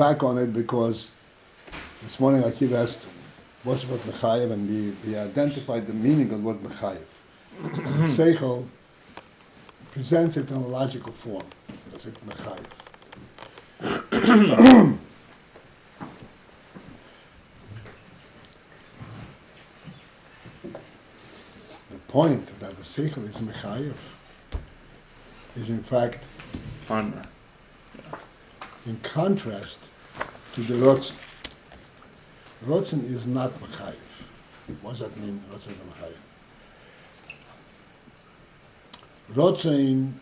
back on it because this morning Akiva asked what's what Mechayev, and we identified the meaning of what Mechayev. And Sechel presents it in a logical form. That's it, Mechayev. The point that the Sechel is Mechayev is in fact in contrast to the Ratzon. Ratzon is not Mechayev. What does that mean, Ratzon is Mechayev? Ratzon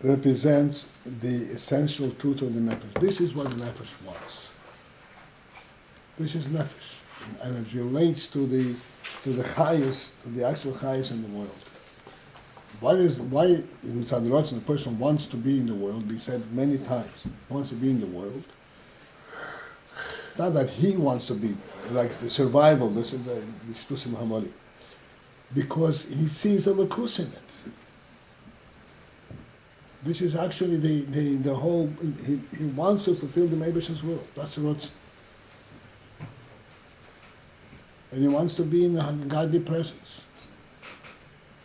represents the essential truth of the nefesh. This is what the nefesh wants. This is nefesh, and it relates to the highest, to the actual highest in the world. Why in Mitzad Ratzon a person wants to be in the world? We said many times, wants to be in the world. Not that he wants to be like the survival. This is the Shtusim Hamali, because he sees a lakus in it. This is actually the whole. He wants to fulfill the Meibash's will. That's the Ratzon. And he wants to be in the godly presence.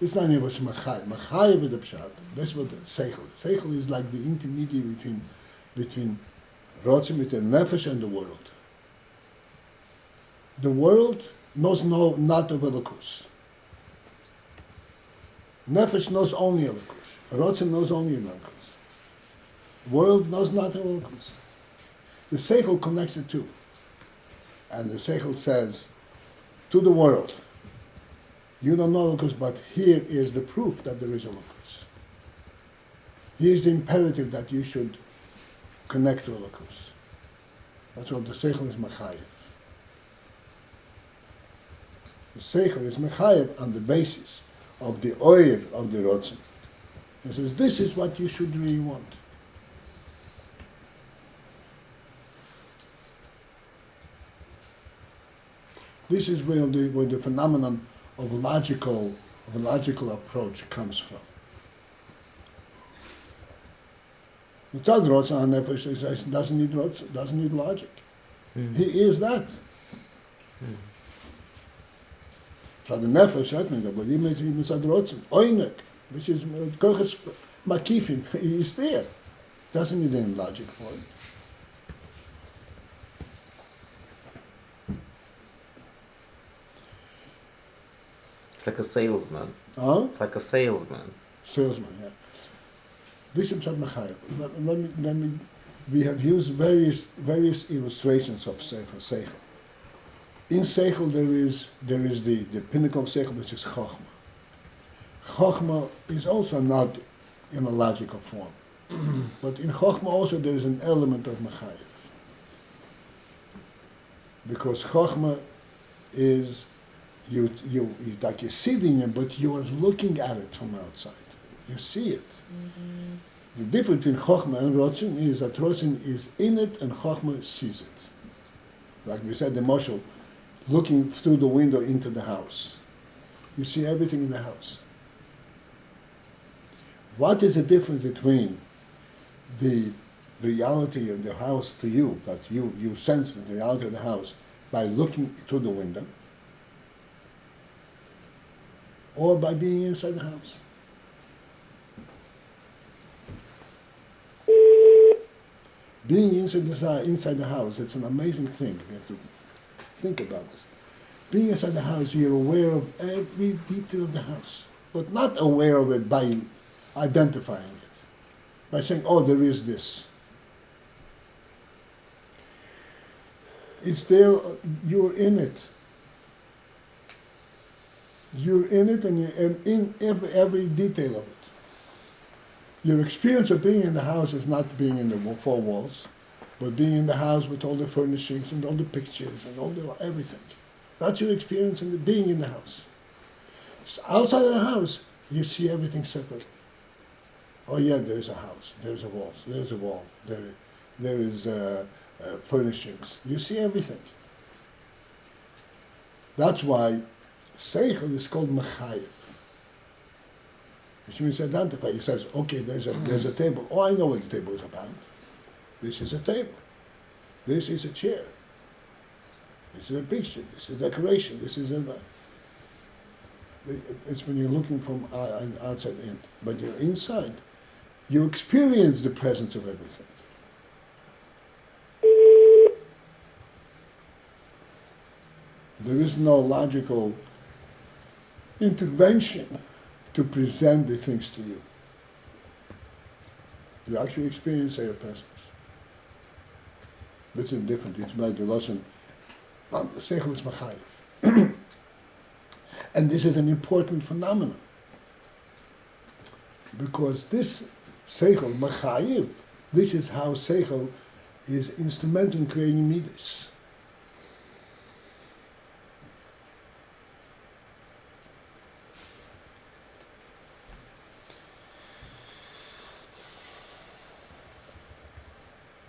It's not even Mechayev. Mechayev is the pshat. That's what the Sechel is. Sechel is like the intermediary between Ratzon, between nefesh and the world. The world knows not of Elokus. Nefesh knows only Elokus. Ratzon knows only Elokus. World knows not of Elokus. The Sechel connects the two. And the Sechel says to the world, you don't know Elokus, but here is the proof that there is Elokus. Here's the imperative that you should connect to Elokus. That's what the Sechel is Mechayev. The Sechel is Mechayev on the basis of the oil of the Ratzon. He says, this is what you should really want. This is where the phenomenon of a logical approach comes from. Mitzad Ratzon Nefesh doesn't need Ratzon, doesn't need logic. He is that. So the Nefesh, but even Mitzad Ratzon, Oynek, which is Koches Makifim, he is there. Doesn't need any logic for it. It's like a salesman. Huh? It's like a salesman. Salesman, yeah. This is Mechayev. Let me. We have used various illustrations of Sechel. In Sechel there is the pinnacle of Sechel, which is Chochmah. Chochmah is also not in a logical form, but in Chochmah also there is an element of Mechayev, because Chochmah is you like you're sitting in, but you are looking at it from outside. You see it. Mm-hmm. The difference between Chochmah and Ratzon is that Ratzon is in it and Chochmah sees it. Like we said, the Moshe, looking through the window into the house. You see everything in the house. What is the difference between the reality of the house to you, that you sense the reality of the house by looking through the window, or by being inside the house? Being inside the house, it's an amazing thing. You have to think about this. Being inside the house, you're aware of every detail of the house, but not aware of it by identifying it, by saying, oh, there is this. It's there, you're in it. You're in it, and in every detail of it. Your experience of being in the house is not being in the four walls, but being in the house with all the furnishings and all the pictures and all the everything. That's your experience in being in the house. So outside of the house, you see everything separately. Oh yeah, there is a house, there's a wall, there is furnishings. You see everything. That's why Sechel is called Mechayev. Which means identify. He says, okay, there's a table. Oh, I know what the table is about. This is a table. This is a chair. This is a picture. This is decoration. This is it's when you're looking from outside in. But you're inside. You experience the presence of everything. There is no logical intervention to present the things to you. You actually experience their presence. This is different. It's like the Ratzon. The Sechel is Machayev. And this is an important phenomenon. Because this Sechel, Machayev, this is how Sechel is instrumental in creating midas.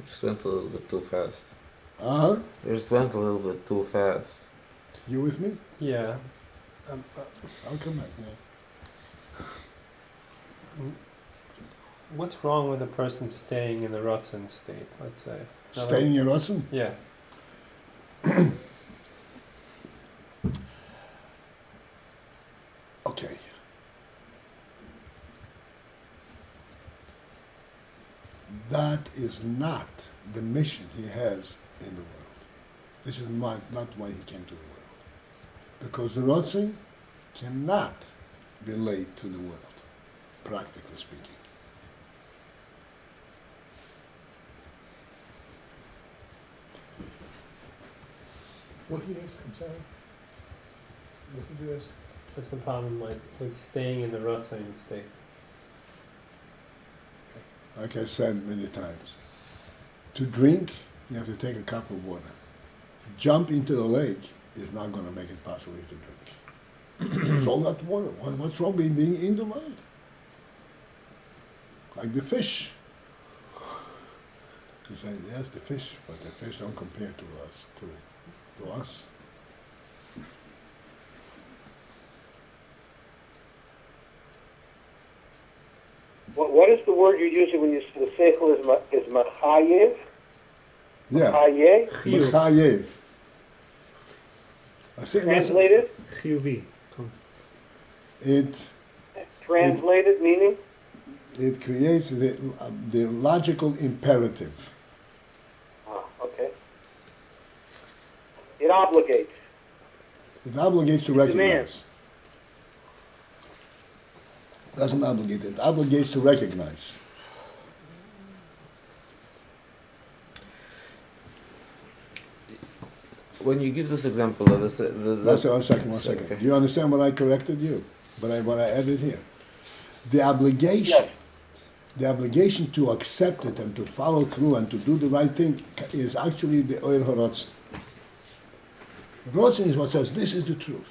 Just went a little bit too fast. Uh-huh. You just went a little bit too fast. You with me? Yeah. I'll come back, yeah. What's wrong with a person staying in the Ratzon state, let's say? Staying in Ratzon? Yeah. Okay. That is not the mission he has in the world. This is not why he came to the world. Because the Ratzon cannot relate to the world, practically speaking. What did you ask? I'm sorry. What did you ask? What's the problem with staying in the Ratzon state? Like I said many times, to drink, you have to take a cup of water. Jump into the lake is not going to make it possible to drink. It's all that water. What's wrong with being in the mind? Like the fish. You say, yes, the fish, but the fish don't compare to us. To us. What is the word you're using when you say the Sechel is Machayev? Yeah. Machayev? Mechayev. I say Translated? Chiyuvi. Translated meaning? It creates the logical imperative. Ah, okay. It obligates. It obligates to recognize. Demands. Doesn't obligate, it obligates to recognize. When you give this example of this, One second. Okay. Do you understand what I corrected you? What I added here? The obligation, Yes. the obligation to accept it and to follow through and to do the right thing is actually the Oil HaRotzon. Ratzon is what says this is the truth.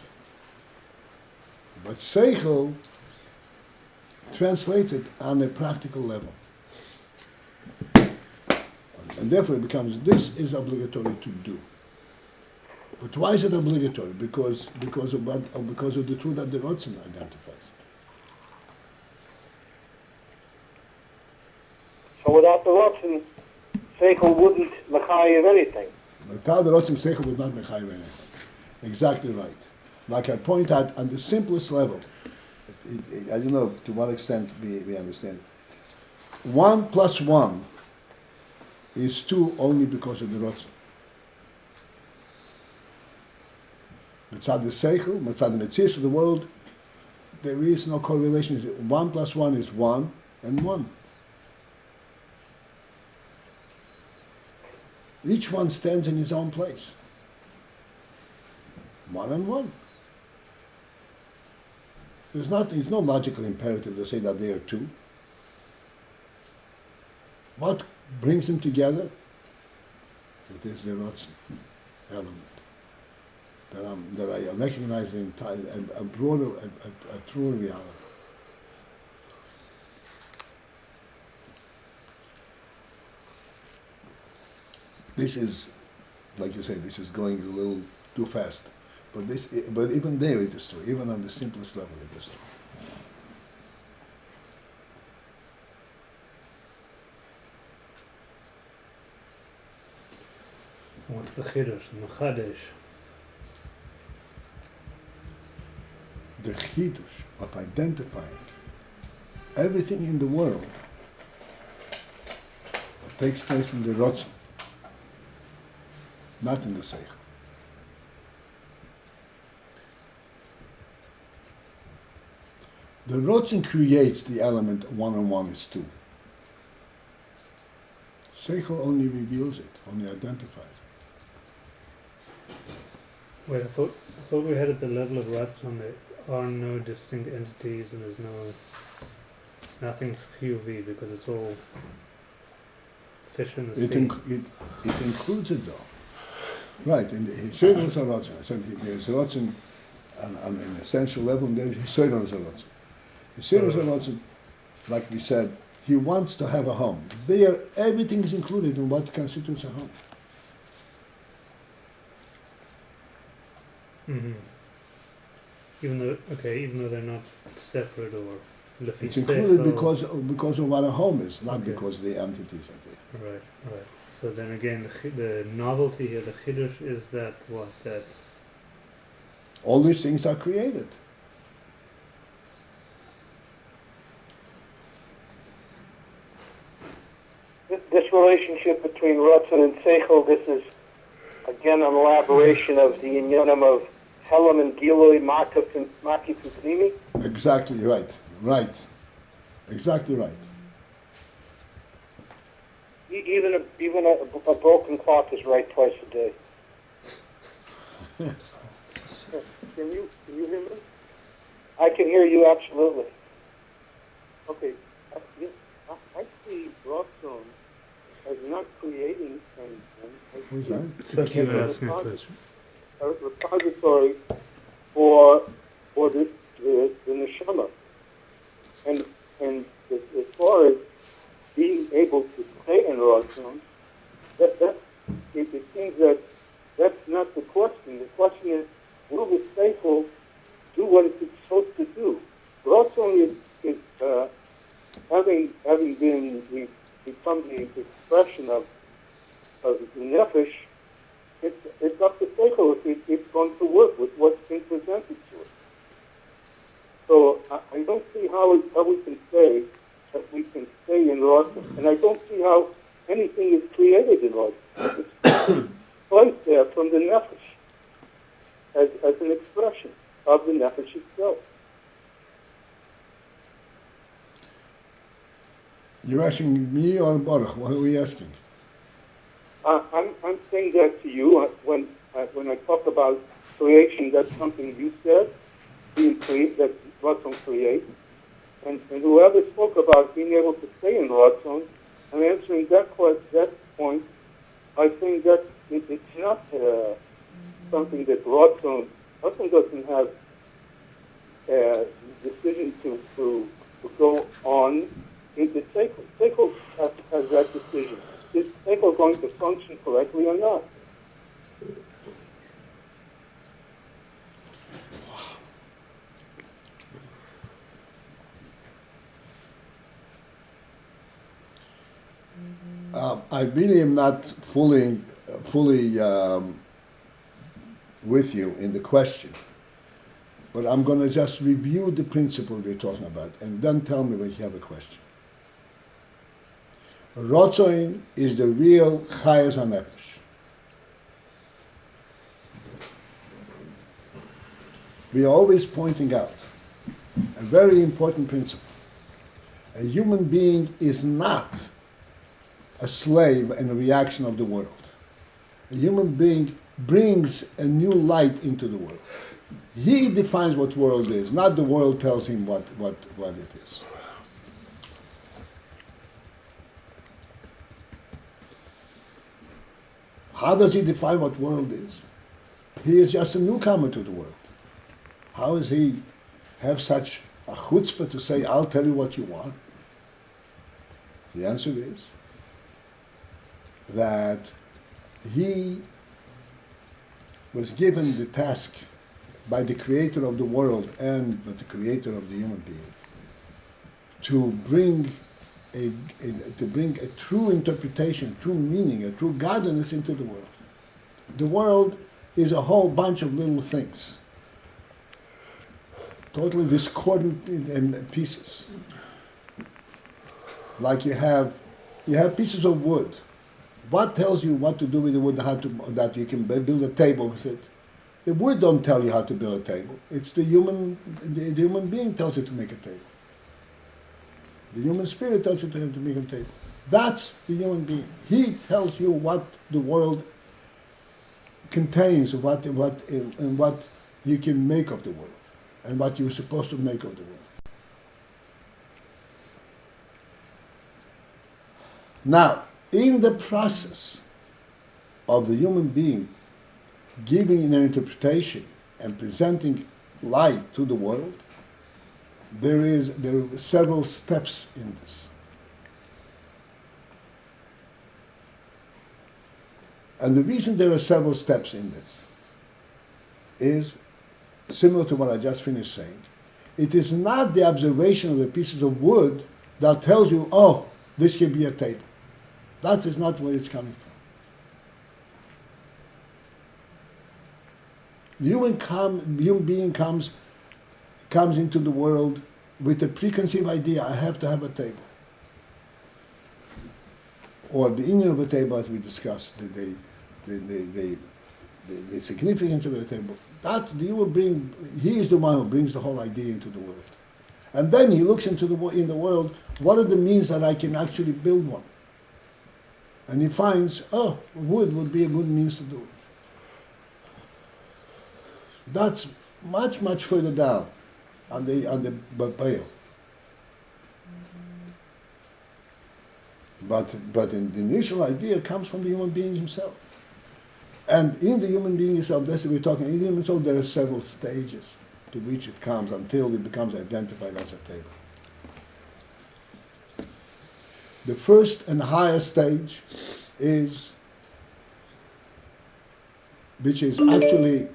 But Sechel translates it on a practical level. And therefore it becomes, this is obligatory to do. But why is it obligatory? Because of the truth that the Ratzon identifies. So without the Ratzon, Sechel wouldn't Machayev anything. Without the Ratzon, Sechel would not make anything. Exactly right. Like I point out, on the simplest level, I don't know to what extent we understand. 1 plus 1 is 2 only because of the Ratzon. Mitzad the Sechel, Mitzad the Metzius of the world, there is no correlation. 1 plus 1 is 1 and 1. Each one stands in his own place. 1 and 1. There's no logical imperative to say that they are 2. What brings them together? It is the Ratzon element. That I recognize the entire, a broader, a truer reality. This is, like you say, this is going a little too fast. But even there it is true. Even on the simplest level it is true. What's the chiddush and the chadesh? The chidush of identifying everything in the world takes place in the Ratzon, not in the Sechel. The Ratzon creates the element 1 and 1 is 2. Sechel only reveals it, only identifies it. Wait, I thought we had at the level of Ratzon there are no distinct entities and there's nothing's QV because it's all fish in the It, sea. it includes it though. Right, and Hisoidon is a Ratzon. I said there's Ratzon on an essential level and there's Hisoidon is a Ratzon. Hisoidon is a Ratzon, like we said, he wants to have a home. There, everything is included in what constitutes a home. Mm-hmm. Even though they're not separate or It's included because of what a home is, not Okay. because the entities are there. Right. So then again, the novelty here, the chiddush is that All these things are created. This relationship between Ratzon and Sechel, this is again an elaboration of the inyanim of Helam and Gilui Makif and Pnimi. Exactly right. Right. Exactly right. Even a broken clock is right twice a day. Can you hear me? I can hear you absolutely. Okay, I see Ratzon as not creating anything. Who's that? it's a cue asking a question. A repository for the neshama, and as far as being able to stay in Ratzon, it seems that that's not the question. The question is, will the Sechel do what it's supposed to do? Ratzon is having become the expression of the nefesh. It's up to Sechel if it's going to work with what's been presented to it. So I don't see how we can say that we can stay in Ratzon, and I don't see how anything is created in Ratzon. It's placed there from the nefesh as an expression of the nefesh itself. You're asking me or Baruch? What are we asking? I'm saying that to you when I talk about creation. That's something you said, being created, that Ratzon creates, and whoever spoke about being able to stay in Ratzon, I'm answering that point by saying that it's not something that Ratzon doesn't have the decision to go on. The Sechel has that decision. Is Sechel going to function correctly or not? I really am not fully with you in the question, but I'm going to just review the principle we're talking about, and then tell me when you have a question. Ratzon is the real chayas hanefesh. We are always pointing out a very important principle. A human being is not a slave and a reaction of the world. A human being brings a new light into the world. He defines what world is, not the world tells him what it is. How does he define what world is? He is just a newcomer to the world. How does he have such a chutzpah to say, I'll tell you what you want? The answer is that he was given the task by the creator of the world and by the creator of the human being to bring a true interpretation, true meaning, a true godliness into the world. The world is a whole bunch of little things, totally discordant in pieces. Like you have pieces of wood. What tells you what to do with the wood, that you can build a table with it? The wood don't tell you how to build a table. It's the human being tells you to make a table. The human spirit tells you to make a table. That's the human being. He tells you what the world contains, what you can make of the world, and what you're supposed to make of the world. Now, in the process of the human being giving an interpretation and presenting light to the world, there are several steps in this. And the reason there are several steps in this is similar to what I just finished saying. It is not the observation of the pieces of wood that tells you, oh, this can be a table. That is not where it's coming from. The human being comes into the world with a preconceived idea, I have to have a table. Or the inner of a table, as we discussed, the significance of the table. That the human being, he is the one who brings the whole idea into the world. And then he looks in the world, what are the means that I can actually build one? And he finds, oh, wood would be a good means to do it. That's much, much further down on the Paltiel. But the initial idea comes from the human being himself. And in the human being himself, that's what we're talking, in the human soul there are several stages to which it comes until it becomes identified as a table. The first and highest stage which is actually,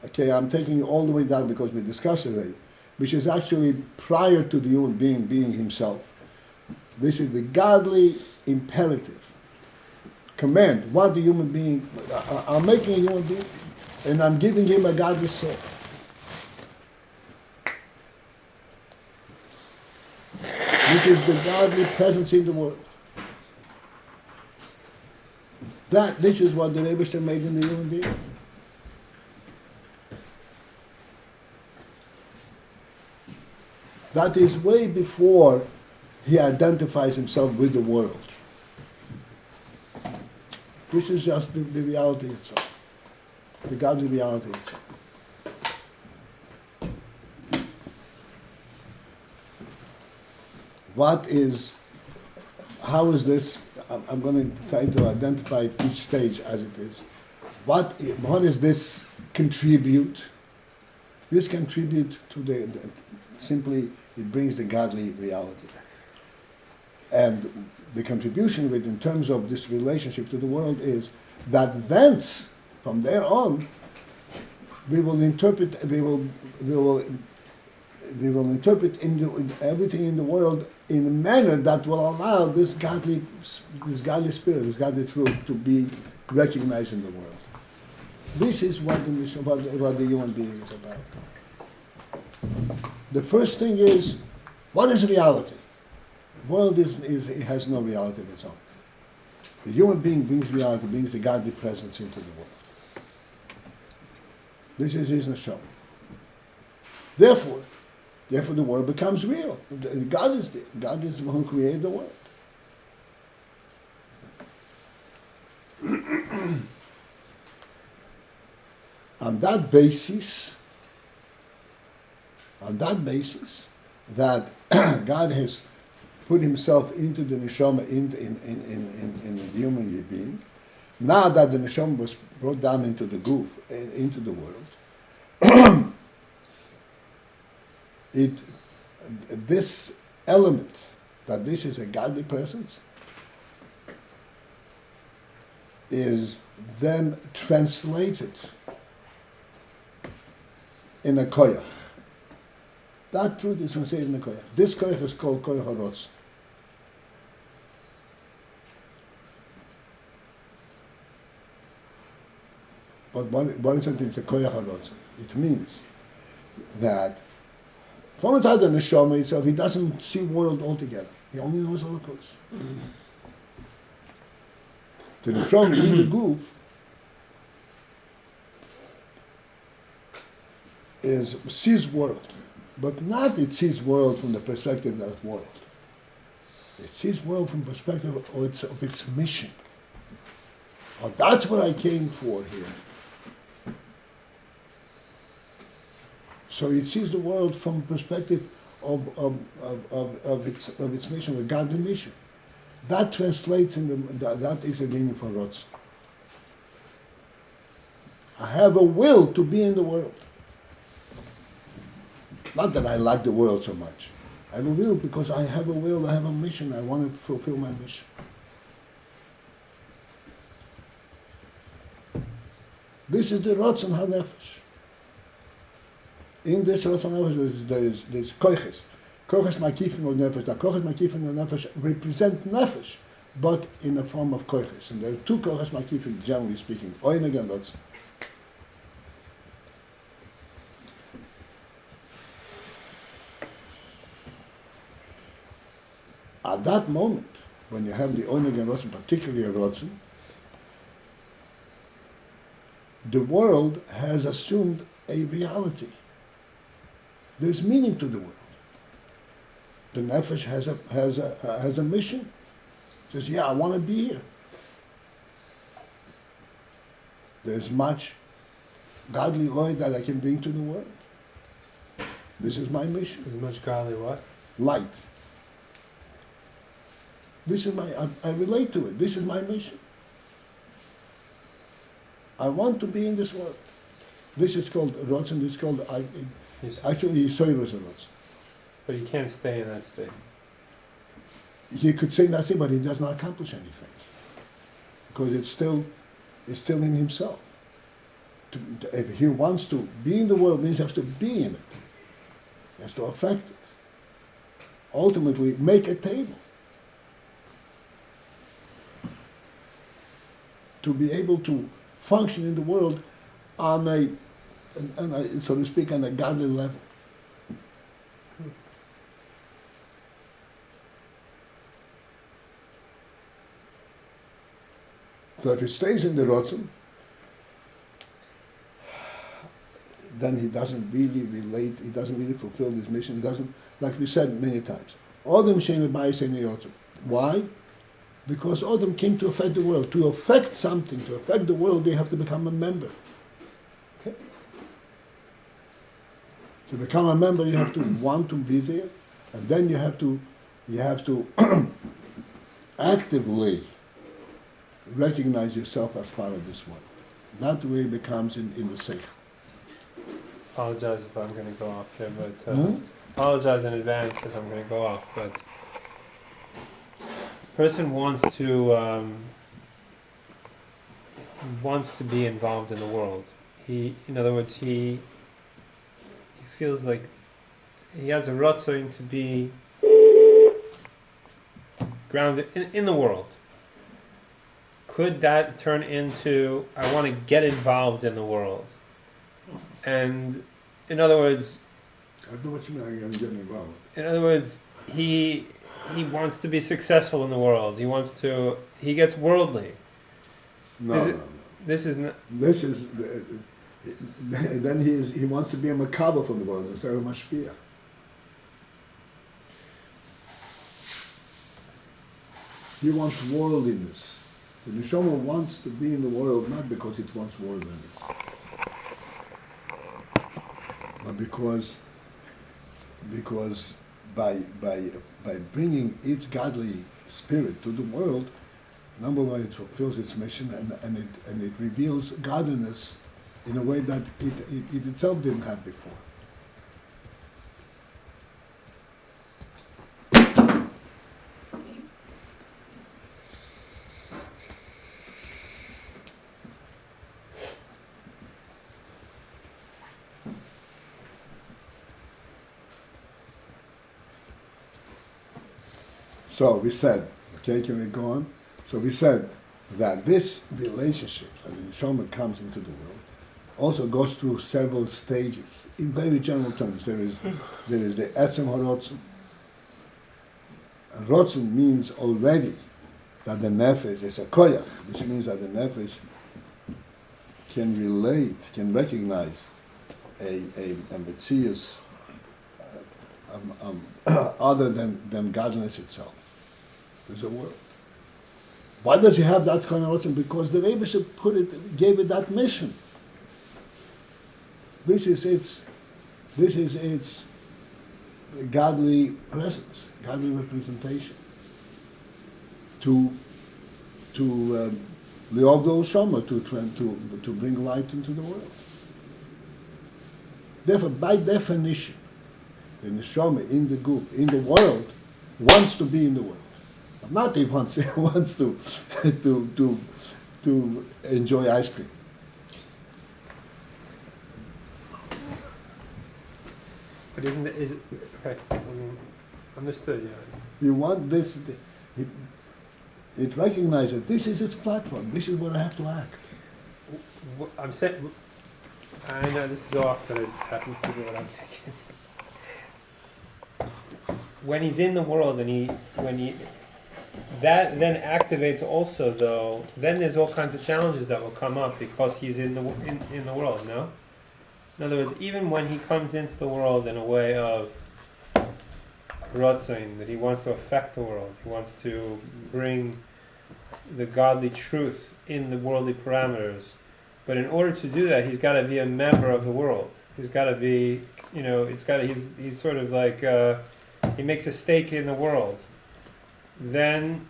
okay, I'm taking you all the way down because we discussed it already, which is actually prior to the human being himself. This is the godly imperative command. What the human being, I'm making a human being, and I'm giving him a godly soul. Which is the godly presence in the world. This is what the Rebbe made in the human being. That is way before he identifies himself with the world. This is just the reality itself, the godly reality itself. How is this? I'm going to try to identify each stage as it is. What does this contribute? This contribute to simply it brings the godly reality. And the contribution of it in terms of this relationship to the world is that thence, from there on, we will interpret everything in the world in a manner that will allow this godly spirit, this godly truth to be recognized in the world. This is what the human being is about. The first thing is, what is reality? The world has no reality of its own. The human being brings reality, brings the godly presence into the world. This is his neshama. Therefore, the world becomes real. God is there. God is the one who created the world. On that basis, that God has put himself into the neshama in the human being. Now that the neshama was brought down into the goof, into the world, this element, that this is a godly presence, is then translated in a koyach. That truth is translated in a koyach. This koyach is called koyach harotzon. but one sentence, a koyach harotzon. It means that from inside the neshama itself, he doesn't see world altogether. He only knows Holocaust. The neshama in the goof sees world, but not it sees world from the perspective of that world. It sees world from perspective of its mission. Oh, that's what I came for here. So it sees the world from perspective of its mission, a godly mission. That translates in that is a meaning for Ratzon. I have a will to be in the world. Not that I like the world so much. I have a will because I have a will, I have a mission, I want to fulfill my mission. This is the Ratzon HaNefesh. In this Ratzon HaNefesh there's koiches. Koiches makifim of nefesh. The koiches makifim of nefesh represent nefesh, but in the form of koiches. And there are two koiches makifim, generally speaking, Oyneg and Ratzon. At that moment, when you have the Oyneg and Ratzon, particularly a Ratzon, the world has assumed a reality. There's meaning to the world. The nefesh has a mission. Says, yeah, I want to be here. There's much godly light that I can bring to the world. This is my mission. As much godly what? Light. This is I relate to it. This is my mission. I want to be in this world. This is called Ratzon. This is called actually Yisoyrus Ratzon. But you can't stay in that state. He could say nothing, but he does not accomplish anything because it's still in himself. If he wants to be in the world, means he has to be in it. He has to affect it. Ultimately, make a table. To be able to function in the world on a so to speak, on a godly level. So if he stays in the Ratzon, then he doesn't really relate, he doesn't really fulfill his mission, he doesn't, like we said many times, Adam shein lebayis ein yotzim. Why? Because Adam came to affect the world. To affect something, to affect the world, you have to become a member. Okay. To become a member, you have to want to be there, and then you have to actively recognize yourself as part of this world. That way it becomes in the Sechel. Apologize if I'm going to go off here, but apologize in advance if I'm going to go off. But person wants to be involved in the world. In other words, he feels like he has a Ratzon to be grounded in the world. Could that turn into, I want to get involved in the world? And in other words, I know what you mean. I'm getting involved. In other words, he wants to be successful in the world. He gets worldly. No. This is not. This is then he wants to be a makabel from the world instead of a mashpia. He wants worldliness. The neshama wants to be in the world not because it wants worldliness, but because by bringing its godly spirit to the world, number one, it fulfills its mission and it reveals godliness in a way that it itself didn't have before. So we said, okay, can we go on? So we said that this relationship, that the neshama comes into the world, also goes through several stages. In very general terms, there is the Etzem HaRotzon. And Ratzon means already that the nefesh is a koyach, which means that the nefesh can relate, can recognize a metzius other than godliness itself. There's a word. Why does he have that kind of Ratzon? Because the Rebbe gave it that mission. This is its godly presence, godly representation. To Leovdol Shoma, to bring light into the world. Therefore, by definition, the Neshama in the group, in the world, wants to be in the world. Not he wants to enjoy ice cream. But isn't it, is it, okay, understood, yeah. You want this, it recognizes this is its platform, this is what I have to act. I'm saying, I know this is off, but it happens to be what I'm thinking. When he's in the world and that then activates also though, then there's all kinds of challenges that will come up because he's in the world, no? In other words, even when he comes into the world in a way of Ratzon, that he wants to affect the world, he wants to bring the godly truth in the worldly parameters, but in order to do that, he's got to be a member of the world. He's got to be, he's sort of like, he makes a stake in the world. Then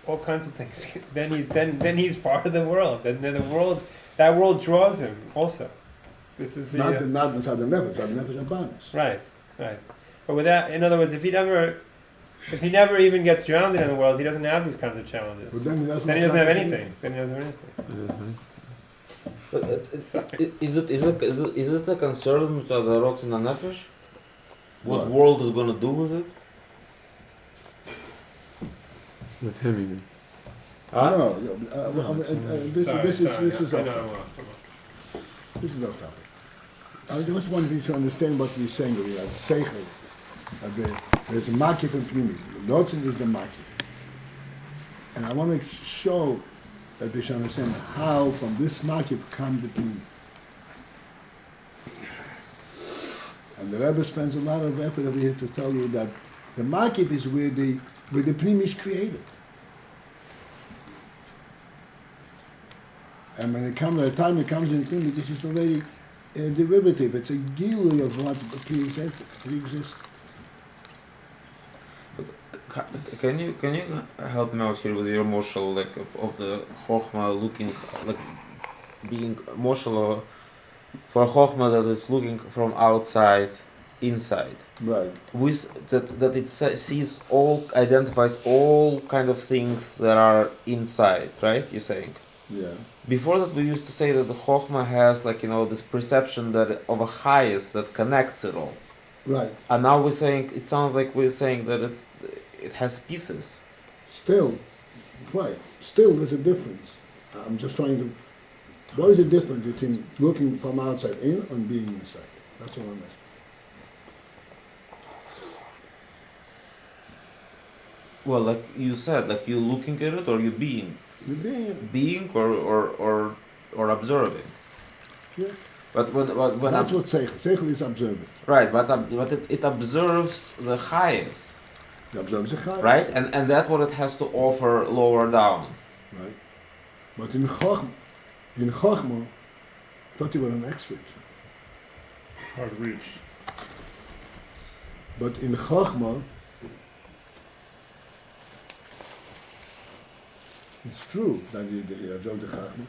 all kinds of things. then he's part of the world. Then the world, that world draws him also. This is the not inside the nefesh, but the nefesh abundance. Right. But with that, in other words, if he never even gets drowned in the world, he doesn't have these kinds of challenges. But then he doesn't have anything. But is it a concern with the Ratzon and nefesh? What world is going to do with it? With him, you mean? No, this is off topic. I just want you to understand what we're saying over here. Sechel, there's a makif and pnimi. Ratzon is the makif, and I want to show that we should understand how from this makif come the pnimi. And the Rebbe spends a lot of effort over here to tell you that the makif is where the pnimi is created. And when the time it comes in pnimi, this is already a derivative. It's a gilui of what pre-exists. Can you help me out here with your moshel, like of the chokhmah looking like being moshel for chokhmah that is looking from outside inside, Right. with that it sees identifies all kind of things that are inside, right? You're saying. Yeah. Before that, we used to say that the chokhmah has this perception that of a highest that connects it all. Right. And now we're saying it sounds like we're saying that it has pieces. Still, right. Still, there's a difference. I'm just trying to. What is the difference between looking from outside in and being inside? That's what I'm asking. Well, like you said, like you looking at it or you being. Being or observing. Yeah. But when that's what Sechel is observing. Right, but it observes the highest. It observes the highest. Right, and that's what it has to offer lower down. Right. But in Chokhmah, thought you were an expert. Hard reach. But in Chokhmah, it's true that you observe the Chokhmah,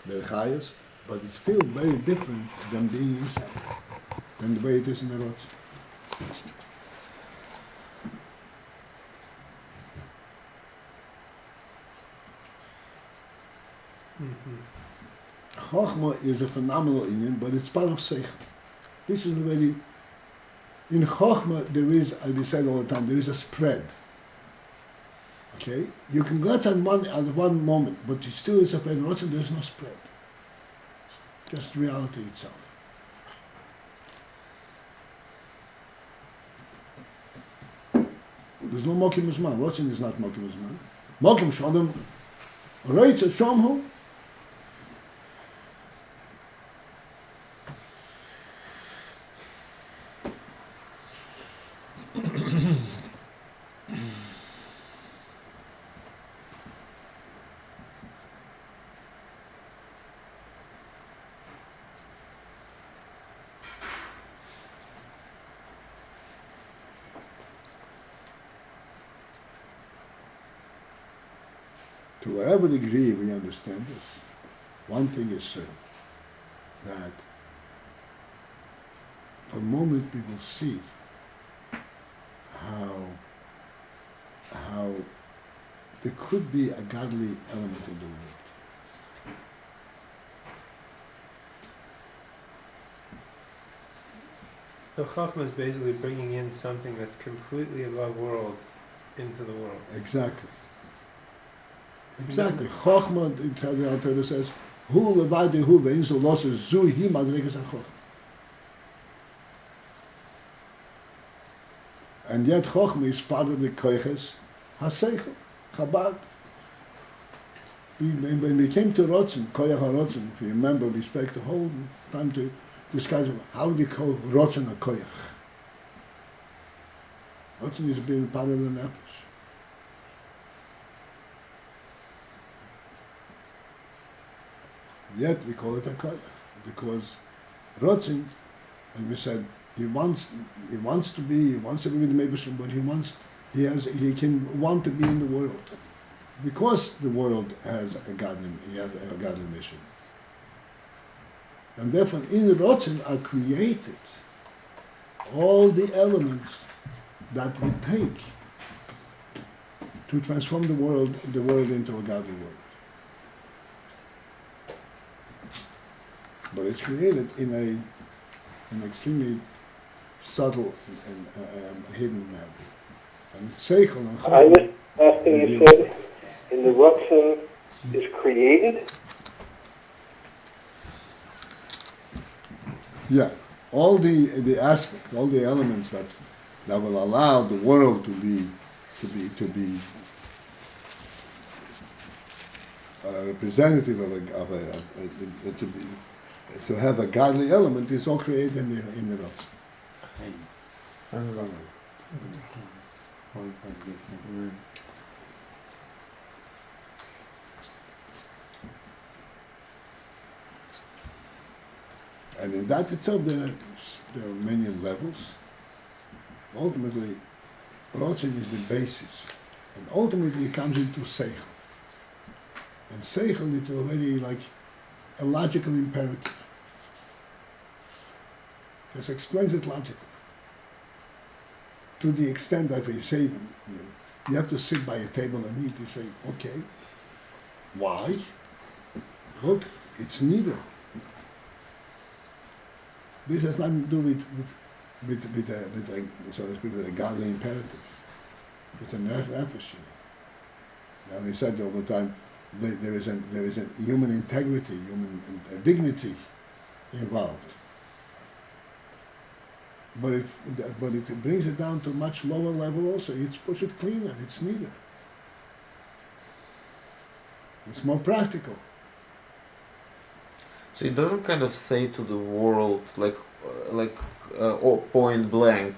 the highest, but it's still very different than being inside, than the way it is in the Ratzon. Chokhmah is a phenomenal Inyan, but it's part of Sechel. This is really, in Chokhmah there is, as we said all the time, there is a spread. Okay, you can glance at one moment, but you still is afraid. Ratzon, there's no spread. Just reality itself. There's no mokim uzman. Ratzon is not mokim uzman. Mokim shalom. Right, shomhu. To whatever degree we understand this, one thing is certain, that for a moment we will see how there could be a godly element in the world. So Chachma is basically bringing in something that's completely above world into the world. Exactly. Exactly. Chochma, the Alter says, Hu levadi hu ve'inzu losu zui hi madreges ha-chochma. And yet Chochma is part of the koiches ha-sechel, Chabad. When we came to Ratzon, Koyach ha-Ratzon, if you remember, we spent the whole time to discuss how do you call Ratzon a koyach. Ratzon is being part of the nefesh. Yet we call it a koyach because Ratzon, and we said he wants to be with the Meibashim, but he can want to be in the world because the world has a godly mission, and therefore in Ratzon are created all the elements that we take to transform the world into a godly world. But it's created in an extremely subtle and hidden manner. And Sechel and I was asking, you said, in the Ratzon is created? Yeah, all the aspects, all the elements that will allow the world to be representative of to have a godly element is all created in the Ratzon. And in that itself, there are many levels. Ultimately, Ratzon is the basis, and ultimately it comes into Sechel. And Sechel is already like a logical imperative. Just explains it logically. To the extent that we say, you have to sit by a table and eat. You say, okay, why? Look, it's neither. This has nothing to do with a godly imperative, with a nefesh. And we said all the time, there is a human integrity, human dignity involved. But it brings it down to a much lower level also. It puts it cleaner, it's neater. It's more practical. So it doesn't kind of say to the world point blank,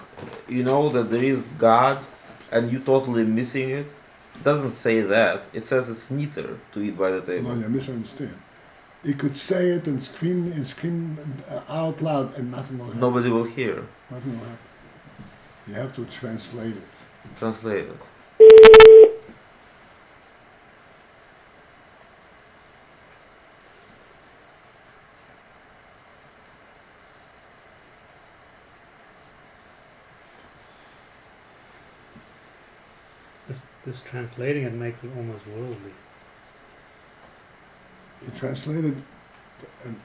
you know that there is God and you totally missing it. It doesn't say that. It says it's neater to eat by the table. No, you misunderstand. It could say it and scream out loud and nothing will happen. Nobody will hear. Nothing will happen. You have to translate it. Translate it. This translating it makes it almost worldly. It translated,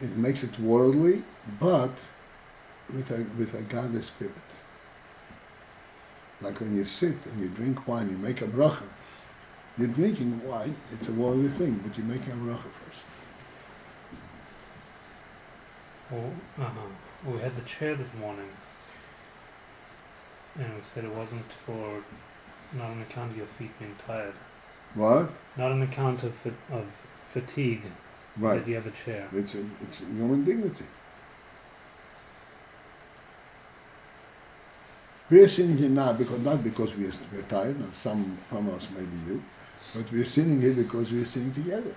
it makes it worldly, but with a godly spirit. Like when you sit and you drink wine, you make a bracha, You're drinking wine, it's a worldly thing, but you're making a bracha first. We had the chair this morning, and we said it wasn't for, not on account of your feet being tired, What? not on account of fatigue. Right. Like the other chair. It's human dignity. We are sitting here now not because we're tired, and some from us maybe you, but we're sitting here because we're sitting together.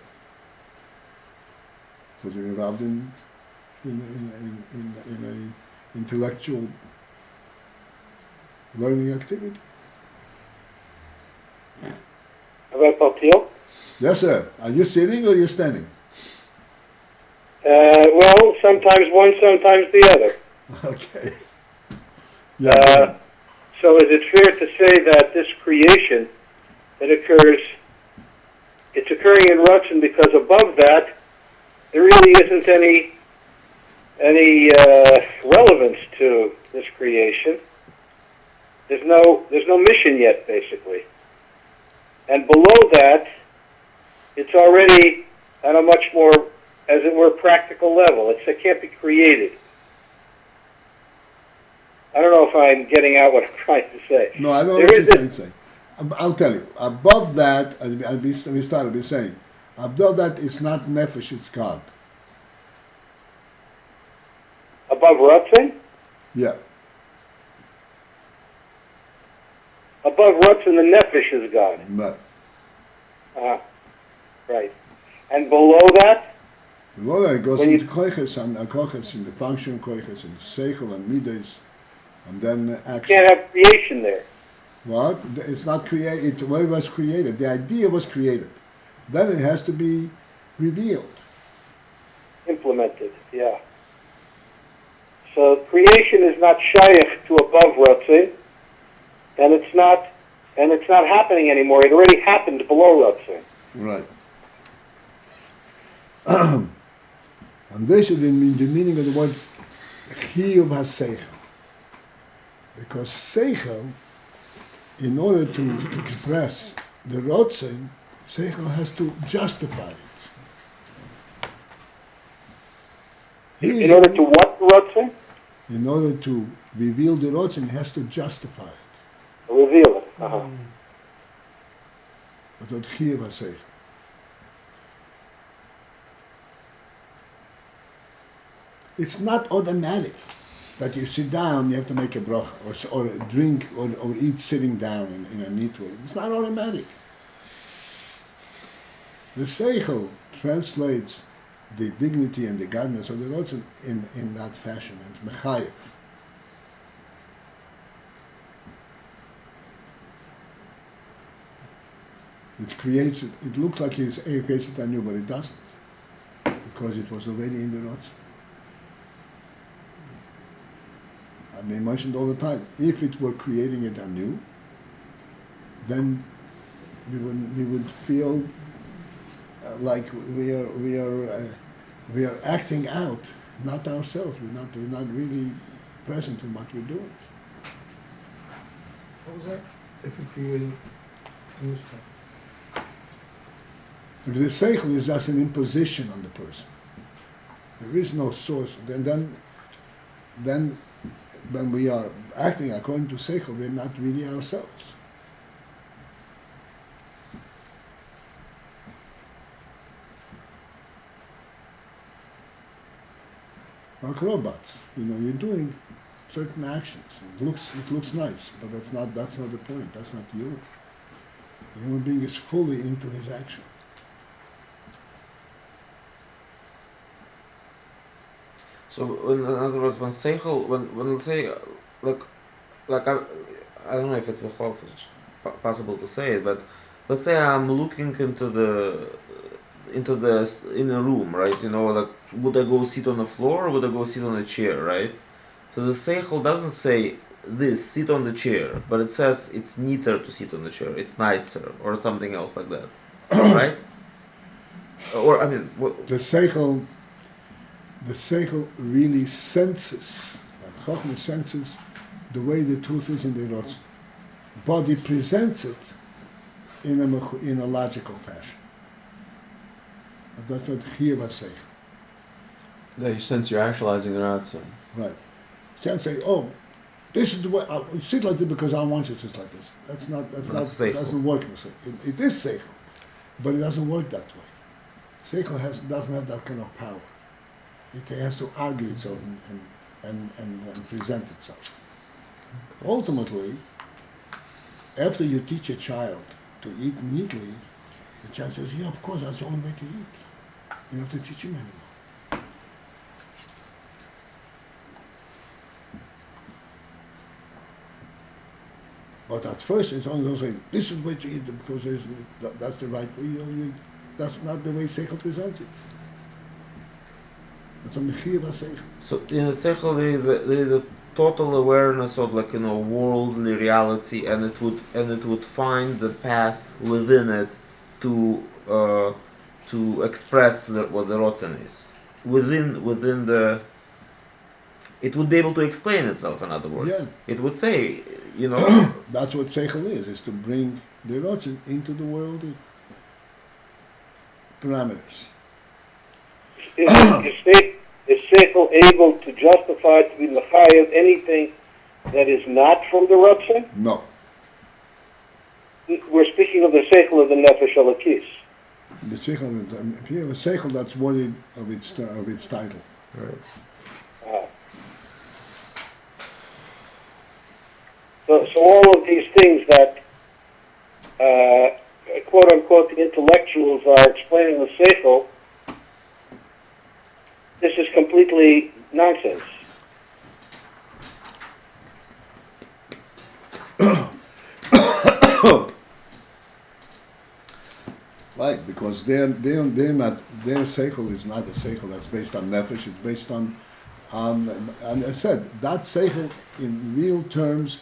Because we're involved in a intellectual learning activity. About Paltiel? Yes, sir. Are you sitting or are you standing? Well, sometimes one, sometimes the other. Okay. Yeah. So is it fair to say that this creation that occurs, it's occurring in Ratzon because above that, there really isn't any relevance to this creation. There's no mission yet, basically. And below that, it's already on a much more, as it were, practical level. It can't be created. I don't know if I'm getting out what I'm trying to say. No, I know what you're trying to say. I'll tell you. Above that, as we started by saying, above that it's not nefesh, it's God. Above Ratzon? Yeah. Above Ratzon, the nefesh is God. No. Right. And below that? Below that it goes into koiches and koiches, in the function koiches, and Sechel and midas, and then action. You can't have creation there. What? It's not created. What was created? The idea was created. Then it has to be revealed. Implemented, yeah. So creation is not shaykh to above Ratzon, and it's not happening anymore. It already happened below Ratzon. Right. And this is the meaning of the word chiyuv ha-seichel. Because seichel, in order to express the Ratzon, seichel has to justify it. In order to what Ratzon? In order to reveal the Ratzon, it has to justify it. Reveal it. Uh-huh. But what chiyuv ha-seichel. It's not automatic that you sit down, you have to make a bracha, or drink, or eat sitting down in a neat way. It's not automatic. The Sechel translates the dignity and the godliness of the Ratzon in that fashion, and mechayev. It creates it. It looks like it creates it anew, but it doesn't, because it was already in the Ratzon. I mean, mentioned all the time. If it were creating it anew, then we would feel like we are acting out, not ourselves. We're not really present in what we're doing. What was that? If it created new stuff. If the seichel is just an imposition on the person, there is no source. Then when we are acting according to Sechel, we're not really ourselves. Like robots, you're doing certain actions. It looks nice, but that's not the point. That's not you. The human being is fully into his action. So in other words, when Sechel, when let's say, like I don't know if it's possible to say it, but let's say I'm looking in a room, right? Like would I go sit on the floor or would I go sit on a chair, right? So the Sechel doesn't say this, sit on the chair, but it says it's neater to sit on the chair, it's nicer, or something else like that, right? Or I mean, the Sechel really senses, like Chochmah senses the way the truth is in the Ratzon. Body presents it in a logical fashion. But that's what Chiyuv HaSeichel. That you sense you're actualizing the Ratzon. Right. You can't say, oh, this is the way, I see it like this because I want it just like this. That's not, it doesn't work. It is Sechel, but it doesn't work that way. Sechel doesn't have that kind of power. It has to argue itself and present itself. Ultimately, after you teach a child to eat neatly, the child says, yeah, of course, that's the only way to eat. You don't have to teach him anymore. But at first, it's only saying, this is the way to eat because that's the right way. That's not the way Sechel presents it. It's on the Chiyuv HaSeichel. So in the Sechel there is a total awareness of worldly reality, and it would find the path within it to express what the Ratzon is within the. It would be able to explain itself. In other words, Yeah. It would say, That's what Sechel is to bring the Ratzon into the worldly parameters. Is Sechel able to justify to be L'chayev anything that is not from the Ratzon? No. We're speaking of the Sechel of the Nefesh Elokis. The Sechel, if you have a Sechel, that's worthy of its title. right. So all of these things that, quote unquote, the intellectuals are explaining the Sechel, this is completely nonsense. Right, because they're not, their Sechel is not a Sechel that's based on Nefesh, it's based on and I said, that Sechel in real terms,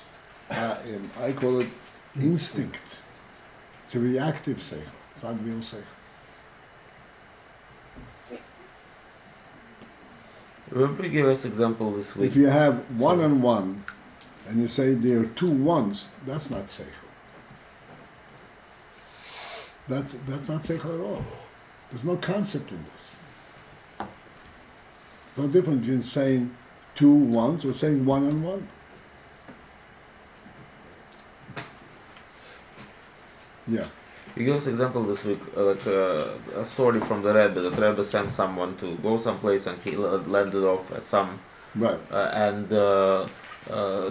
I call it instinct. It's a reactive Sechel, it's not real Sechel. Remember, you gave us example this week. If you have one and one, and you say there are two ones, that's not Sechel. That's not Sechel at all. There's no concept in this. No difference between saying two ones or saying one and one. Yeah. You gave us example this week, a story from the Rebbe, that Rebbe sent someone to go someplace and he landed off at some, Right.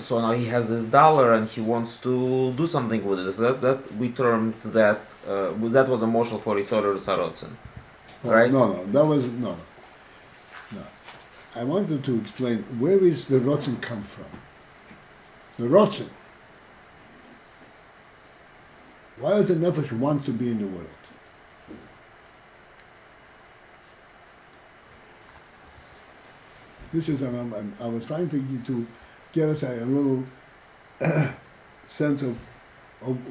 So now he has this dollar and he wants to do something with it. So that we termed that was a moshel for Yisodar Sarotzen, right? No, that was no. I wanted to explain where is the Ratzon come from. The Ratzon. Why does the Nefesh want to be in the world? This is, I was trying to get us a little sense of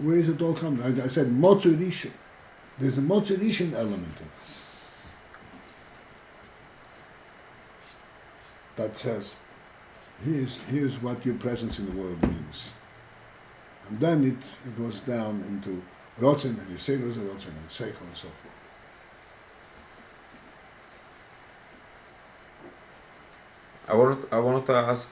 where is it all coming. I said Motzurishin. There's a Motzurishin element in it that says, here's what your presence in the world means. And then it goes down into Ratzon and Yisrael Ratzon and Sechel and so forth. I wanted to ask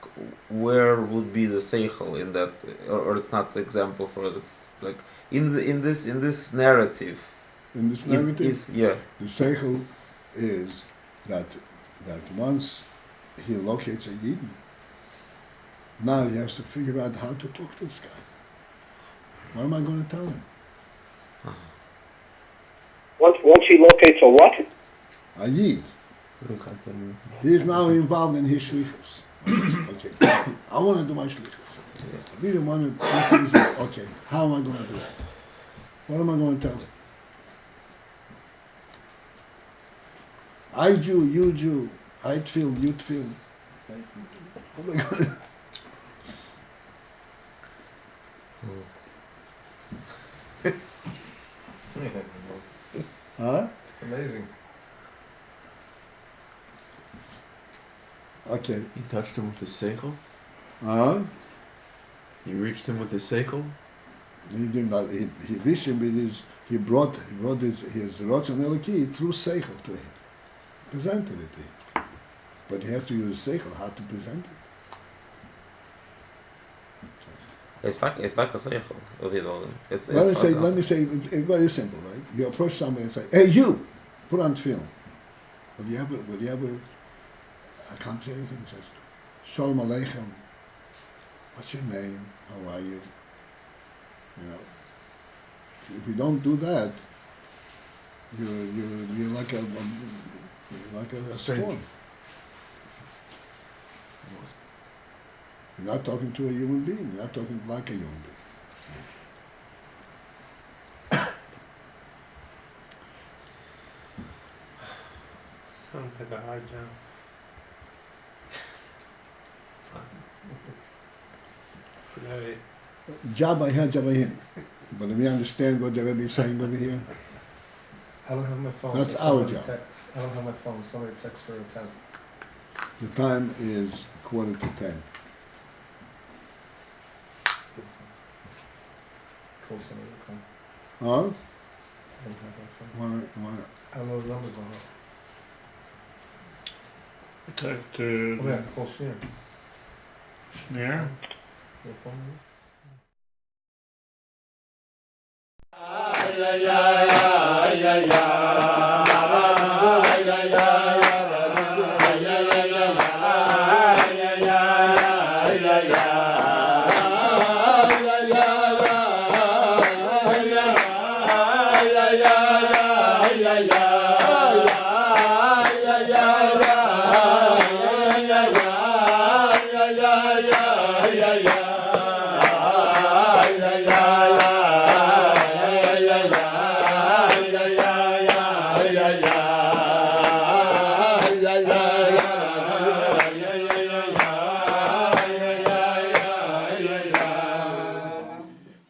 where would be the Sechel in that, or it's not the example for the, like in this narrative. In this narrative, yeah. The Sechel is that once he locates a Yidden, now he has to figure out how to talk to this guy. What am I going to tell him? Once he locates a what? A Yid. He is now involved in his shlichus. Okay, I want to do my shlichus. I really want to. Okay, how am I going to do it? What am I going to tell him? I Jew, you Jew. I tfil, you tfil. Oh my God. Huh? It's amazing. Okay. You touched him with the Sechel? Huh? You reached him with the Sechel? He did not. He wished him with his. He brought his Ratzon Elokei through Sechel to him, presented it to him. But he has to use Sechel how to present it. It's like a Sechel. What he told him. Let me say, it's very simple, right? You approach somebody and say, "Hey, you, put on film." Will you ever accomplish anything? Just Shalom Aleichem. What's your name? How are you? You know. If you don't do that, you're like a spawn. You're not talking to a human being. You're not talking like a human being. Sounds like a hard job. Very. Job I had, job I had. But if you understand what the Rebbe is saying over here, I don't have my phone. That's If our somebody job. texts- I don't have my phone. Somebody texts for a test. the time is 9:45. Call somebody to come. Huh? I don't have my phone. Wanna, I don't know the numbers on it. Talk Oh yeah, to call Shneer. Schneer. Your phone number?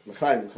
L'chaim.